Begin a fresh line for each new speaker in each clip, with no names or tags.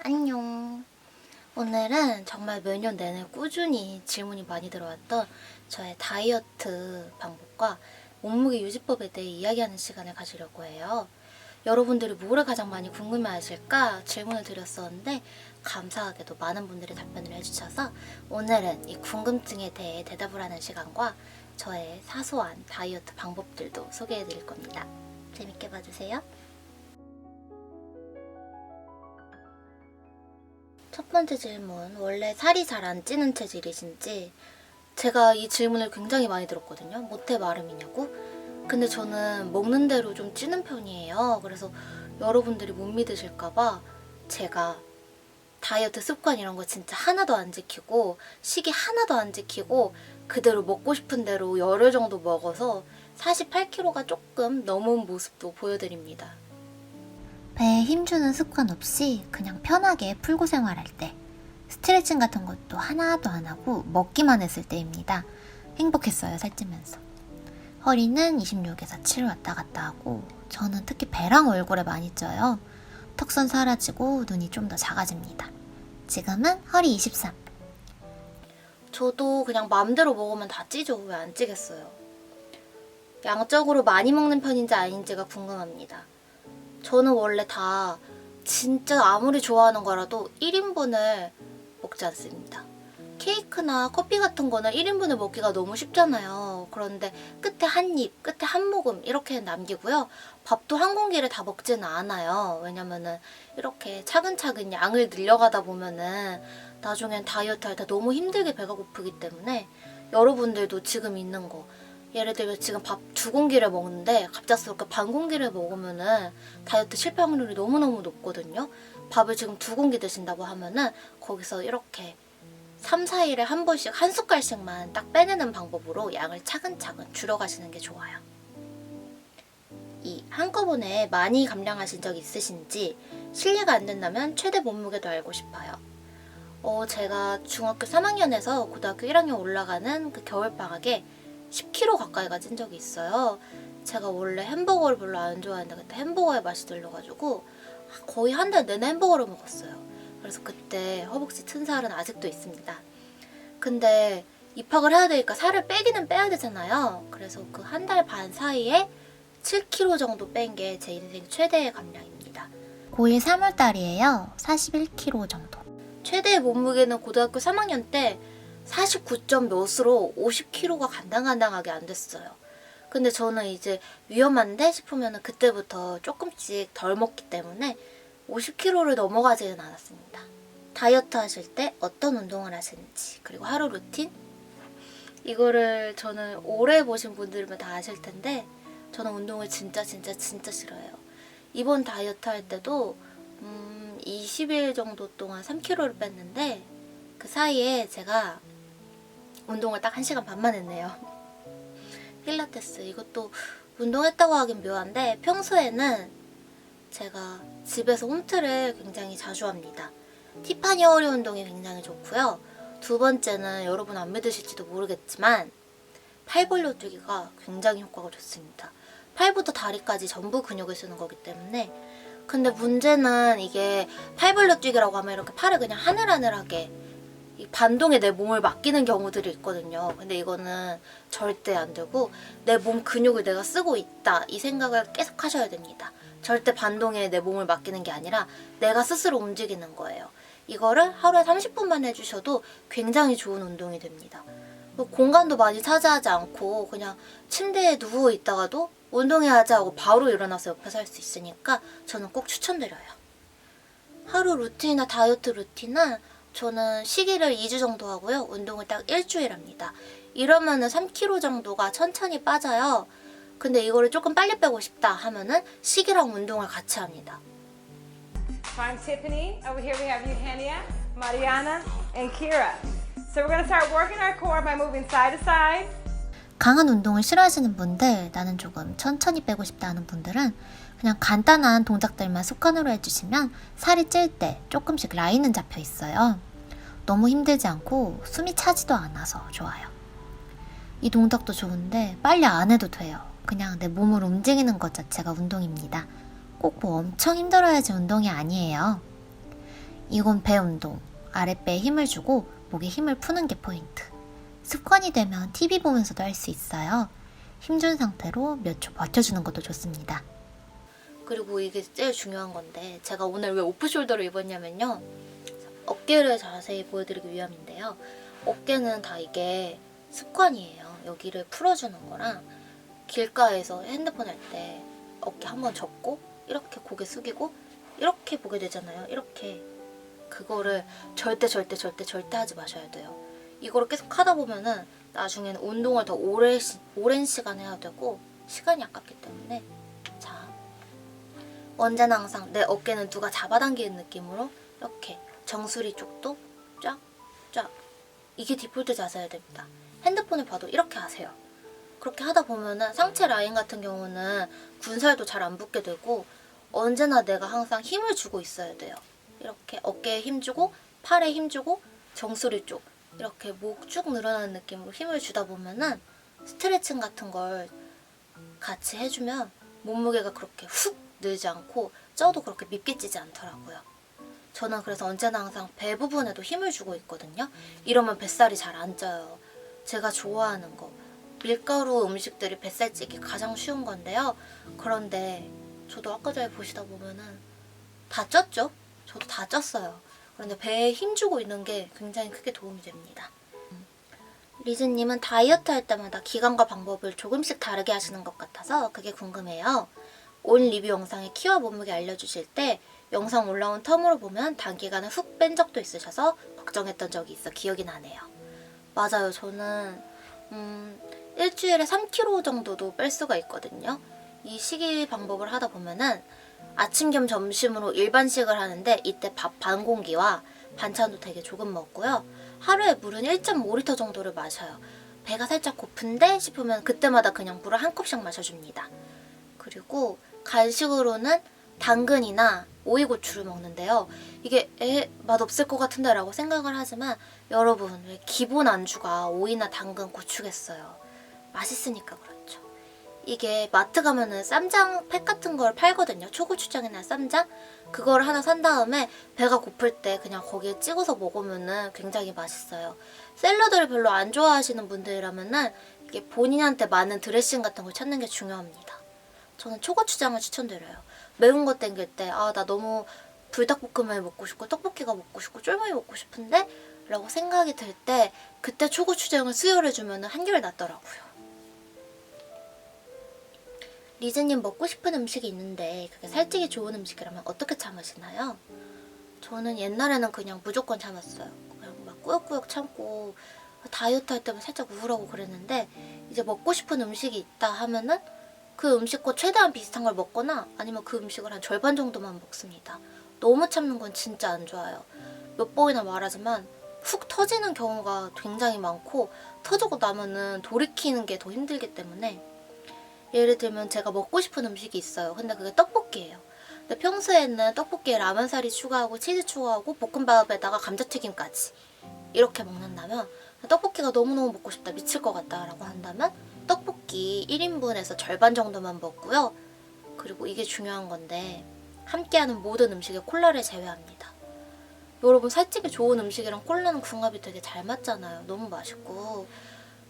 안녕. 오늘은 정말 매년 내내 꾸준히 질문이 많이 들어왔던 저의 다이어트 방법과 몸무게 유지법에 대해 이야기하는 시간을 가지려고 해요. 여러분들이 뭐를 가장 많이 궁금해하실까 질문을 드렸었는데 감사하게도 많은 분들이 답변을 해주셔서 오늘은 이 궁금증에 대해 대답을 하는 시간과 저의 사소한 다이어트 방법들도 소개해 드릴 겁니다. 재밌게 봐주세요. 첫 번째 질문, 원래 살이 잘 안 찌는 체질이신지? 제가 이 질문을 굉장히 많이 들었거든요. 모태 마름이냐고? 근데 저는 먹는 대로 좀 찌는 편이에요. 그래서 여러분들이 못 믿으실까봐 제가 다이어트 습관 이런 거 진짜 하나도 안 지키고 식이 하나도 안 지키고 그대로 먹고 싶은 대로 열흘 정도 먹어서 48kg가 조금 넘은 모습도 보여드립니다. 배에 힘주는 습관 없이 그냥 편하게 풀고 생활할 때, 스트레칭 같은 것도 하나도 안 하고 먹기만 했을 때입니다. 행복했어요, 살찌면서. 허리는 26에서 7 왔다 갔다 하고 저는 특히 배랑 얼굴에 많이 쪄요. 턱선 사라지고 눈이 좀 더 작아집니다. 지금은 허리 23. 저도 그냥 마음대로 먹으면 다 찌죠. 왜 안 찌겠어요? 양적으로 많이 먹는 편인지 아닌지가 궁금합니다. 저는 원래 다 진짜 아무리 좋아하는 거라도 1인분을 먹지 않습니다. 케이크나 커피 같은 거는 1인분을 먹기가 너무 쉽잖아요. 그런데 끝에 한 입, 끝에 한 모금 이렇게 남기고요. 밥도 한 공기를 다 먹지는 않아요. 왜냐면은 이렇게 차근차근 양을 늘려가다 보면은 나중엔 다이어트 할 때 너무 힘들게 배가 고프기 때문에 여러분들도 지금 있는 거, 예를 들면 지금 밥 2공기를 먹는데 갑작스럽게 반 공기를 먹으면은 다이어트 실패 확률이 너무너무 높거든요. 밥을 지금 2공기 드신다고 하면은 거기서 이렇게 3, 4일에 한 번씩 한 숟갈씩만 딱 빼내는 방법으로 양을 차근차근 줄여가시는 게 좋아요. 한꺼번에 많이 감량하신 적 있으신지, 실례가 안 된다면 최대 몸무게도 알고 싶어요. 제가 중학교 3학년에서 고등학교 1학년 올라가는 그 겨울방학에 10kg 가까이가 찐 적이 있어요. 제가 원래 햄버거를 별로 안 좋아하는데 그때 햄버거에 맛이 들려가지고 거의 한 달 내내 햄버거를 먹었어요. 그래서 그때 허벅지 튼 살은 아직도 있습니다. 근데 입학을 해야 되니까 살을 빼기는 빼야 되잖아요. 그래서 그 한 달 반 사이에 7kg 정도 뺀 게 제 인생 최대의 감량입니다. 고1 3월달이에요. 41kg 정도. 최대의 몸무게는 고등학교 3학년 때 49점 몇으로 50kg가 간당간당하게 안 됐어요. 근데 저는 이제 위험한데 싶으면 그때부터 조금씩 덜 먹기 때문에 50kg를 넘어가지는 않았습니다. 다이어트 하실 때 어떤 운동을 하시는지, 그리고 하루 루틴? 이거를 저는 오래 보신 분들이면 다 아실 텐데 저는 운동을 진짜 싫어해요. 이번 다이어트 할 때도 20일 정도 동안 3kg를 뺐는데 그 사이에 제가 운동을 딱 1시간 반만 했네요. 필라테스, 이것도 운동했다고 하긴 묘한데 평소에는 제가 집에서 홈트를 굉장히 자주 합니다. 티파니 허리 운동이 굉장히 좋고요. 두 번째는 여러분 안 믿으실지도 모르겠지만 팔 벌려뛰기가 굉장히 효과가 좋습니다. 팔부터 다리까지 전부 근육을 쓰는 거기 때문에. 근데 문제는 이게 팔 벌려뛰기라고 하면 이렇게 팔을 그냥 하늘하늘하게 이 반동에 내 몸을 맡기는 경우들이 있거든요. 근데 이거는 절대 안 되고 내 몸 근육을 내가 쓰고 있다 이 생각을 계속 하셔야 됩니다. 절대 반동에 내 몸을 맡기는 게 아니라 내가 스스로 움직이는 거예요. 이거를 하루에 30분만 해주셔도 굉장히 좋은 운동이 됩니다. 공간도 많이 차지하지 않고 그냥 침대에 누워 있다가도 운동해야지 하고 바로 일어나서 옆에서 할 수 있으니까 저는 꼭 추천드려요. 하루 루틴이나 다이어트 루틴은 저는 쉬기를 2주 정도 하고요. 운동을 딱 일주일 합니다. 이러면은 3kg 정도가 천천히 빠져요. 근데 이거를 조금 빨리 빼고 싶다 하면은 쉬기랑 운동을 같이 합니다.
I'm Tiffany. Over here we have Eugenia, Mariana, and Kira. So we're going to start working our core by moving side to side.
강한 운동을 싫어하시는 분들, 나는 조금 천천히 빼고 싶다 하는 분들은 그냥 간단한 동작들만 습관으로 해주시면 살이 찔 때 조금씩 라인은 잡혀 있어요. 너무 힘들지 않고 숨이 차지도 않아서 좋아요. 이 동작도 좋은데 빨리 안 해도 돼요. 그냥 내 몸을 움직이는 것 자체가 운동입니다. 꼭 뭐 엄청 힘들어야지 운동이 아니에요. 이건 배 운동. 아랫배에 힘을 주고 목에 힘을 푸는 게 포인트. 습관이 되면 TV 보면서도 할 수 있어요. 힘준 상태로 몇 초 버텨주는 것도 좋습니다. 그리고 이게 제일 중요한 건데 제가 오늘 왜 오프숄더를 입었냐면요. 어깨를 자세히 보여드리기 위함인데요. 어깨는 다 이게 습관이에요. 여기를 풀어주는 거랑 길가에서 핸드폰 할 때 어깨 한번 접고 이렇게 고개 숙이고 이렇게 보게 되잖아요. 이렇게. 그거를 절대 하지 마셔야 돼요. 이거를 계속 하다 보면은 나중에는 운동을 더 오랜 시간 해야 되고 시간이 아깝기 때문에 자, 언제나 항상 내 어깨는 누가 잡아당기는 느낌으로 이렇게 정수리 쪽도 쫙 이게 디폴트 자세여야 됩니다. 핸드폰을 봐도 이렇게 하세요. 그렇게 하다 보면은 상체 라인 같은 경우는 군살도 잘 안 붙게 되고 언제나 내가 항상 힘을 주고 있어야 돼요. 이렇게 어깨에 힘주고 팔에 힘주고 정수리 쪽 이렇게 목 쭉 늘어나는 느낌으로 힘을 주다 보면은 스트레칭 같은 걸 같이 해주면 몸무게가 그렇게 훅 늘지 않고 쪄도 그렇게 밉게 찌지 않더라고요. 저는 그래서 언제나 항상 배 부분에도 힘을 주고 있거든요. 이러면 뱃살이 잘 안 쪄요. 제가 좋아하는 거 밀가루 음식들이 뱃살 찌기 가장 쉬운 건데요. 그런데 저도 아까 전에 보시다 보면은 다 쪘죠? 저도 다 쪘어요. 그런데 배에 힘주고 있는 게 굉장히 크게 도움이 됩니다. 리즈님은 다이어트 할 때마다 기간과 방법을 조금씩 다르게 하시는 것 같아서 그게 궁금해요. 온 리뷰 영상에 키와 몸무게 알려주실 때 영상 올라온 텀으로 보면 단기간에 훅 뺀 적도 있으셔서 걱정했던 적이 있어 기억이 나네요. 맞아요. 저는 일주일에 3kg 정도도 뺄 수가 있거든요. 이 식이 방법을 하다 보면은 아침 겸 점심으로 일반식을 하는데 이때 밥 반 공기와 반찬도 되게 조금 먹고요. 하루에 물은 1.5리터 정도를 마셔요. 배가 살짝 고픈데 싶으면 그때마다 그냥 물을 한 컵씩 마셔줍니다. 그리고 간식으로는 당근이나 오이고추를 먹는데요. 이게 맛없을 것 같은데 라고 생각을 하지만 여러분 왜 기본 안주가 오이나 당근, 고추겠어요. 맛있으니까 그렇죠. 이게 마트 가면은 쌈장 팩 같은 걸 팔거든요. 초고추장이나 쌈장. 그걸 하나 산 다음에 배가 고플 때 그냥 거기에 찍어서 먹으면은 굉장히 맛있어요. 샐러드를 별로 안 좋아하시는 분들이라면은 이게 본인한테 맞는 드레싱 같은 걸 찾는 게 중요합니다. 저는 초고추장을 추천드려요. 매운 거 땡길 때 나 너무 불닭볶음면이 먹고 싶고 떡볶이가 먹고 싶고 쫄면이 먹고 싶은데 라고 생각이 들 때 그때 초고추장을 수혈해주면 한결 낫더라고요. 리즈님 먹고 싶은 음식이 있는데 그게 살찌기 좋은 음식이라면 어떻게 참으시나요? 저는 옛날에는 그냥 무조건 참았어요. 그냥 막 꾸역꾸역 참고 다이어트 할 때만 살짝 우울하고 그랬는데 이제 먹고 싶은 음식이 있다 하면은 그 음식과 최대한 비슷한 걸 먹거나 아니면 그 음식을 한 절반 정도만 먹습니다. 너무 참는 건 진짜 안 좋아요. 몇 번이나 말하지만 훅 터지는 경우가 굉장히 많고 터지고 나면은 돌이키는 게 더 힘들기 때문에 예를 들면 제가 먹고 싶은 음식이 있어요. 근데 그게 떡볶이예요. 근데 평소에는 떡볶이에 라면사리 추가하고 치즈 추가하고 볶음밥에다가 감자튀김까지 이렇게 먹는다면 떡볶이가 너무너무 먹고 싶다, 미칠 것 같다 라고 한다면 떡볶이 1인분에서 절반 정도만 먹고요. 그리고 이게 중요한 건데 함께하는 모든 음식에 콜라를 제외합니다. 여러분 살찌기 좋은 음식이랑 콜라는 궁합이 되게 잘 맞잖아요. 너무 맛있고.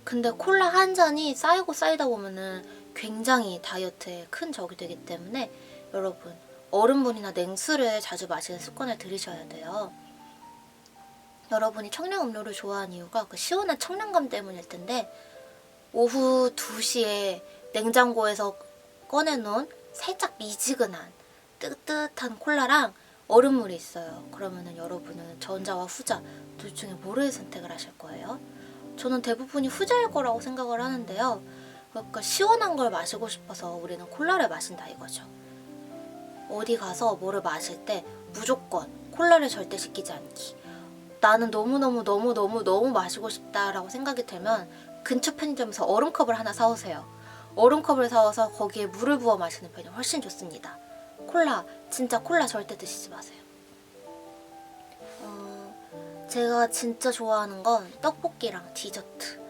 근데 콜라 한 잔이 쌓이고 쌓이다 보면은 굉장히 다이어트에 큰 적이 되기 때문에 여러분 얼음물이나 냉수를 자주 마시는 습관을 들이셔야 돼요. 여러분이 청량음료를 좋아하는 이유가 그 시원한 청량감 때문일 텐데 오후 2시에 냉장고에서 꺼내놓은 살짝 미지근한 뜨뜻한 콜라랑 얼음물이 있어요. 그러면은 여러분은 전자와 후자 둘 중에 뭐를 선택을 하실 거예요? 저는 대부분이 후자일 거라고 생각을 하는데요. 그러니까 시원한 걸 마시고 싶어서 우리는 콜라를 마신다 이거죠. 어디 가서 뭐를 마실 때 무조건 콜라를 절대 시키지 않기. 나는 너무 마시고 싶다라고 생각이 들면 근처 편의점에서 얼음컵을 하나 사오세요. 얼음컵을 사와서 거기에 물을 부어 마시는 편이 훨씬 좋습니다. 콜라, 진짜 콜라 절대 드시지 마세요. 제가 진짜 좋아하는 건 떡볶이랑 디저트.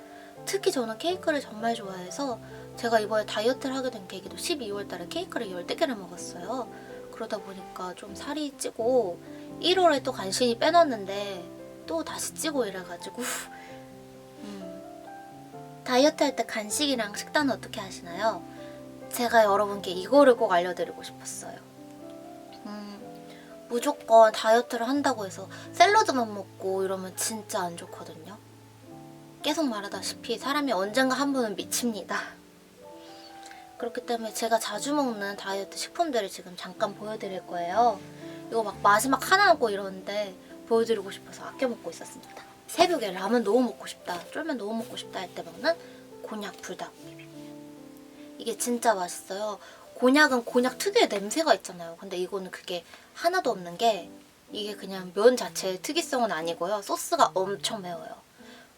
특히 저는 케이크를 정말 좋아해서 제가 이번에 다이어트를 하게 된 계기도 12월 달에 케이크를 14개를 먹었어요. 그러다 보니까 좀 살이 찌고 1월에 또 간신히 빼놨는데 또 다시 찌고 이래가지고 다이어트 할 때 간식이랑 식단은 어떻게 하시나요? 제가 여러분께 이거를 꼭 알려드리고 싶었어요. 무조건 다이어트를 한다고 해서 샐러드만 먹고 이러면 진짜 안 좋거든요. 계속 말하다시피 사람이 언젠가 한 번은 미칩니다. 그렇기 때문에 제가 자주 먹는 다이어트 식품들을 지금 잠깐 보여드릴 거예요. 이거 막 마지막 하나 하고 이러는데 보여드리고 싶어서 아껴 먹고 있었습니다. 새벽에 라면 너무 먹고 싶다, 쫄면 너무 먹고 싶다 할 때 먹는 곤약 불닭 비빔면. 이게 진짜 맛있어요. 곤약은 곤약 특유의 냄새가 있잖아요. 근데 이거는 그게 하나도 없는 게 이게 그냥 면 자체의 특이성은 아니고요. 소스가 엄청 매워요.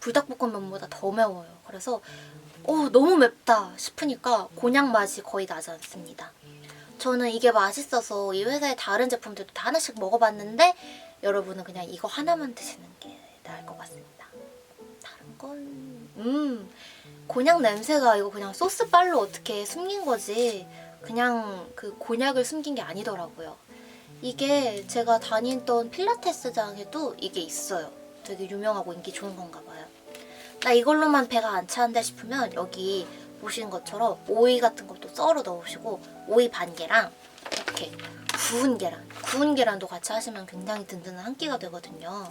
불닭볶음면보다 더 매워요. 그래서 너무 맵다 싶으니까 곤약 맛이 거의 나지 않습니다. 저는 이게 맛있어서 이 회사의 다른 제품들도 다 하나씩 먹어봤는데 여러분은 그냥 이거 하나만 드시는 게 나을 것 같습니다. 다른 건 곤약 냄새가 이거 그냥 소스빨로 어떻게 숨긴 거지 그냥 그 곤약을 숨긴 게 아니더라고요. 이게 제가 다니던 필라테스장에도 이게 있어요. 되게 유명하고 인기 좋은 건가 봐요. 나 이걸로만 배가 안 차는데 싶으면 여기 보시는 것처럼 오이 같은 것도 썰어 넣으시고 오이 반 개랑 이렇게 구운 계란도 같이 하시면 굉장히 든든한 한 끼가 되거든요.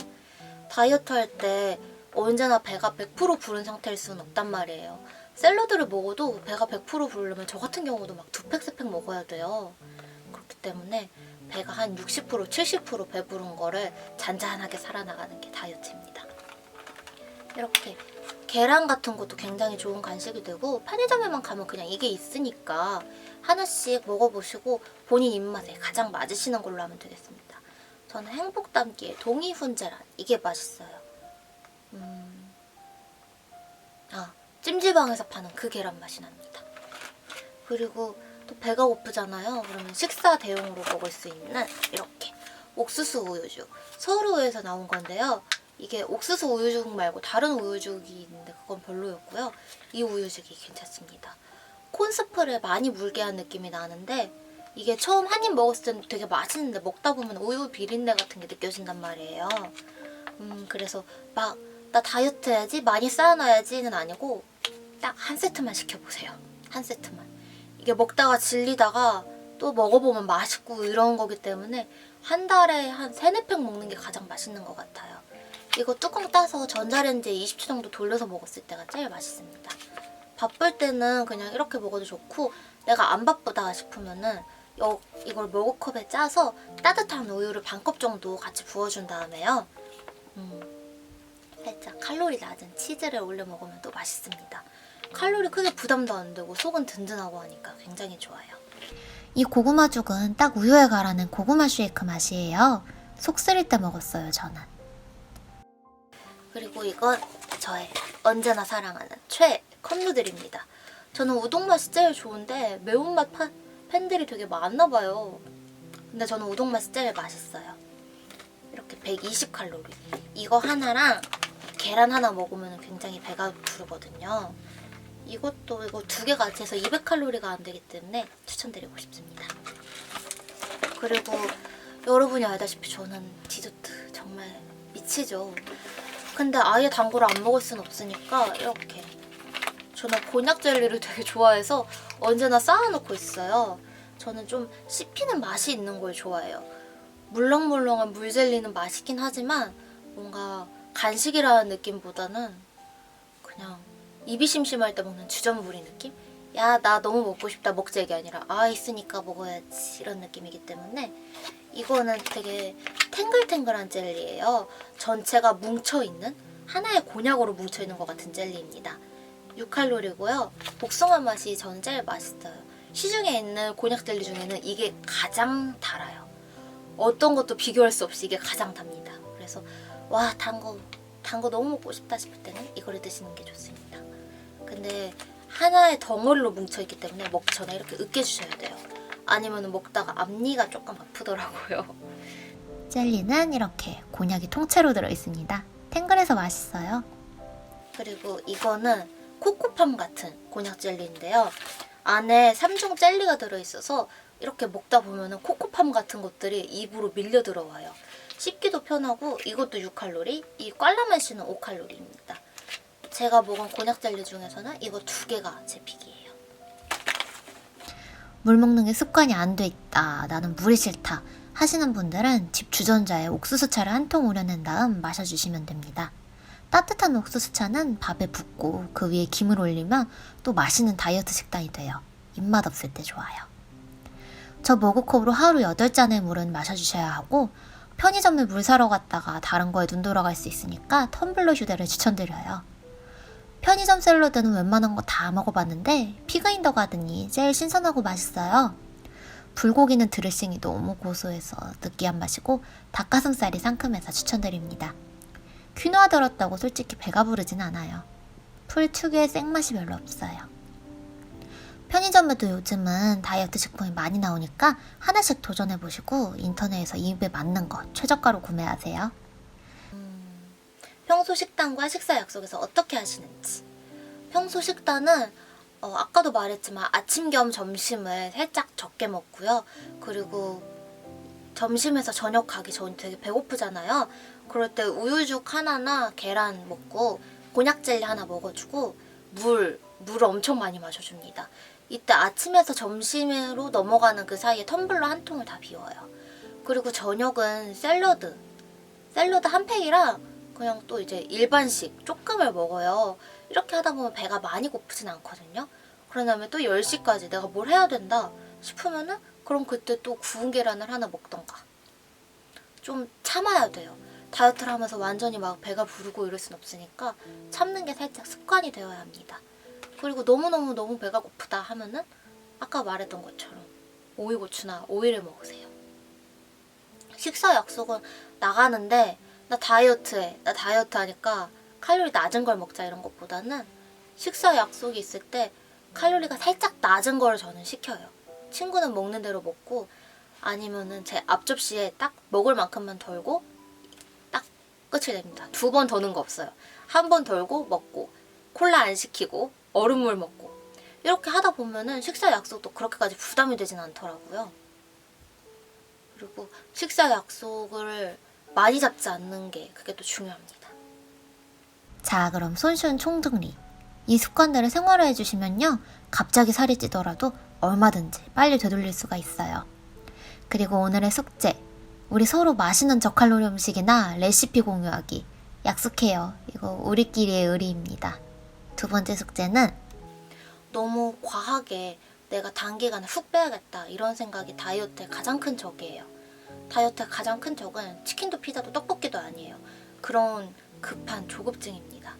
다이어트 할 때 언제나 배가 100% 부른 상태일 수는 없단 말이에요. 샐러드를 먹어도 배가 100% 부르려면 저 같은 경우도 막 2팩, 3팩 먹어야 돼요. 그렇기 때문에 배가 한 60%, 70% 배부른 거를 잔잔하게 살아나가는 게 다이어트입니다. 이렇게 계란 같은 것도 굉장히 좋은 간식이 되고 편의점에만 가면 그냥 이게 있으니까 하나씩 먹어보시고 본인 입맛에 가장 맞으시는 걸로 하면 되겠습니다. 저는 행복 담기의 동이 훈제란 이게 맛있어요. 찜질방에서 파는 그 계란 맛이 납니다. 그리고 또 배가 고프잖아요. 그러면 식사 대용으로 먹을 수 있는 이렇게 옥수수 우유죽. 서울우유에서 나온 건데요. 이게 옥수수 우유죽 말고 다른 우유죽이 있는데 그건 별로였고요. 이 우유죽이 괜찮습니다. 콘스프를 많이 물게 한 느낌이 나는데 이게 처음 한 입 먹었을 때는 되게 맛있는데 먹다 보면 우유 비린내 같은 게 느껴진단 말이에요. 그래서 막 나 다이어트 해야지 많이 쌓아놔야지는 아니고 딱 한 세트만 시켜보세요. 한 세트만. 이게 먹다가 질리다가 또 먹어보면 맛있고 이런 거기 때문에 한 달에 한 3-4팩 먹는 게 가장 맛있는 것 같아요. 이거 뚜껑 따서 전자레인지에 20초 정도 돌려서 먹었을 때가 제일 맛있습니다. 바쁠 때는 그냥 이렇게 먹어도 좋고 내가 안 바쁘다 싶으면은 이걸 머그컵에 짜서 따뜻한 우유를 반컵 정도 같이 부어준 다음에요. 살짝 칼로리 낮은 치즈를 올려 먹으면 또 맛있습니다. 칼로리 크게 부담도 안 되고 속은 든든하고 하니까 굉장히 좋아요.
이 고구마죽은 딱 우유에 갈아낸 고구마 쉐이크 맛이에요. 속 쓰릴 때 먹었어요, 저는.
그리고 이건 저의 언제나 사랑하는 최애 컵누들입니다. 저는 우동 맛이 제일 좋은데 매운맛 팬들이 되게 많나 봐요. 근데 저는 우동 맛이 제일 맛있어요. 이렇게 120칼로리. 이거 하나랑 계란 하나 먹으면 굉장히 배가 부르거든요. 이거 2개 같이 해서 200칼로리가 안 되기 때문에 추천드리고 싶습니다. 그리고 여러분이 알다시피 저는 디저트 정말 미치죠. 근데 아예 단 거를 안 먹을 순 없으니까 이렇게 저는 곤약 젤리를 되게 좋아해서 언제나 쌓아놓고 있어요. 저는 좀 씹히는 맛이 있는 걸 좋아해요. 물렁물렁한 물젤리는 맛있긴 하지만 뭔가 간식이라는 느낌보다는 그냥 입이 심심할 때 먹는 주전부리 느낌? 야, 나 너무 먹고 싶다 먹자 이게 아니라 있으니까 먹어야지 이런 느낌이기 때문에 이거는 되게 탱글탱글한 젤리예요. 전체가 뭉쳐있는 하나의 곤약으로 뭉쳐있는 것 같은 젤리입니다. 6칼로리고요. 복숭아 맛이 저는 제일 맛있어요. 시중에 있는 곤약 젤리 중에는 이게 가장 달아요. 어떤 것도 비교할 수 없이 이게 가장 답니다. 그래서 와, 단 거 너무 먹고 싶다 싶을 때는 이거를 드시는 게 좋습니다. 근데 하나의 덩어리로 뭉쳐있기 때문에 먹기 전에 이렇게 으깨주셔야 돼요. 아니면 먹다가 앞니가 조금 아프더라고요.
젤리는 이렇게 곤약이 통째로 들어있습니다. 탱글해서 맛있어요.
그리고 이거는 코코팜 같은 곤약 젤리인데요. 안에 3종 젤리가 들어있어서 이렇게 먹다 보면 코코팜 같은 것들이 입으로 밀려 들어와요. 씹기도 편하고 이것도 6칼로리, 이 꽐라맛이는 5칼로리입니다. 제가 먹은 곤약 젤리 중에서는 이거 2개가 제 픽이에요.
물 먹는 게 습관이 안 돼 있다. 나는 물이 싫다. 하시는 분들은 집 주전자에 옥수수차를 한 통 우려낸 다음 마셔주시면 됩니다. 따뜻한 옥수수차는 밥에 붓고 그 위에 김을 올리면 또 맛있는 다이어트 식단이 돼요. 입맛 없을 때 좋아요. 저 머그컵으로 하루 8잔의 물은 마셔주셔야 하고 편의점에 물 사러 갔다가 다른 거에 눈 돌아갈 수 있으니까 텀블러 휴대를 추천드려요. 편의점 샐러드는 웬만한 거 다 먹어봤는데 피그 인 더 가든이 제일 신선하고 맛있어요. 불고기는 드레싱이 너무 고소해서 느끼한 맛이고 닭가슴살이 상큼해서 추천드립니다. 퀴노아 들었다고 솔직히 배가 부르진 않아요. 풀 특유의 생맛이 별로 없어요. 편의점에도 요즘은 다이어트 식품이 많이 나오니까 하나씩 도전해보시고 인터넷에서 입에 맞는 거 최저가로 구매하세요.
평소 식단과 식사 약속에서 어떻게 하시는지. 평소 식단은 아까도 말했지만 아침 겸 점심을 살짝 적게 먹고요. 그리고 점심에서 저녁 가기 전 되게 배고프잖아요. 그럴 때 우유죽 하나나 계란 먹고 곤약 젤리 하나 먹어주고 물을 엄청 많이 마셔줍니다. 이때 아침에서 점심으로 넘어가는 그 사이에 텀블러 한 통을 다 비워요. 그리고 저녁은 샐러드 한 팩이랑 그냥 또 이제 일반식 조금을 먹어요. 이렇게 하다 보면 배가 많이 고프진 않거든요. 그런 다음에 또 10시까지 내가 뭘 해야 된다 싶으면은 그럼 그때 또 구운 계란을 하나 먹던가. 좀 참아야 돼요. 다이어트를 하면서 완전히 막 배가 부르고 이럴 순 없으니까 참는 게 살짝 습관이 되어야 합니다. 그리고 너무 배가 고프다 하면은 아까 말했던 것처럼 오이고추나 오이를 먹으세요. 식사 약속은 나가는데 나 다이어트 하니까 칼로리 낮은 걸 먹자 이런 것보다는 식사 약속이 있을 때 칼로리가 살짝 낮은 걸 저는 시켜요. 친구는 먹는 대로 먹고 아니면은 제 앞접시에 딱 먹을 만큼만 덜고 딱 끝이 됩니다. 2번 더는 거 없어요. 한 번 덜고 먹고 콜라 안 시키고 얼음물 먹고 이렇게 하다 보면은 식사 약속도 그렇게까지 부담이 되진 않더라고요. 그리고 식사 약속을 많이 잡지 않는 게 그게 또 중요합니다.
자, 그럼 손쉬운 총정리. 이 습관들을 생활화해 주시면요. 갑자기 살이 찌더라도 얼마든지 빨리 되돌릴 수가 있어요. 그리고 오늘의 숙제. 우리 서로 맛있는 저칼로리 음식이나 레시피 공유하기. 약속해요. 이거 우리끼리의 의리입니다. 2번째 숙제는
너무 과하게 내가 단기간에 훅 빼야겠다 이런 생각이 다이어트의 가장 큰 적이에요. 다이어트의 가장 큰 적은 치킨도 피자도 떡볶이도 아니에요. 그런 급한 조급증입니다.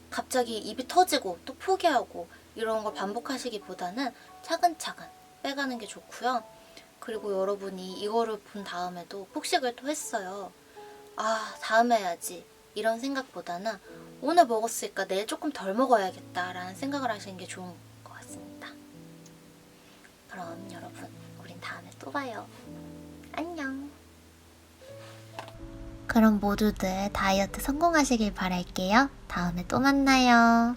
갑자기 입이 터지고 또 포기하고 이런 걸 반복하시기보다는 차근차근 빼가는 게 좋고요. 그리고 여러분이 이거를 본 다음에도 폭식을 또 했어요. 아, 다음에 해야지 이런 생각보다는 오늘 먹었으니까 내일 조금 덜 먹어야겠다라는 생각을 하시는 게 좋은 것 같습니다. 그럼 여러분, 우린 다음에 또 봐요. 안녕.
그럼 모두들 다이어트 성공하시길 바랄게요. 다음에 또 만나요.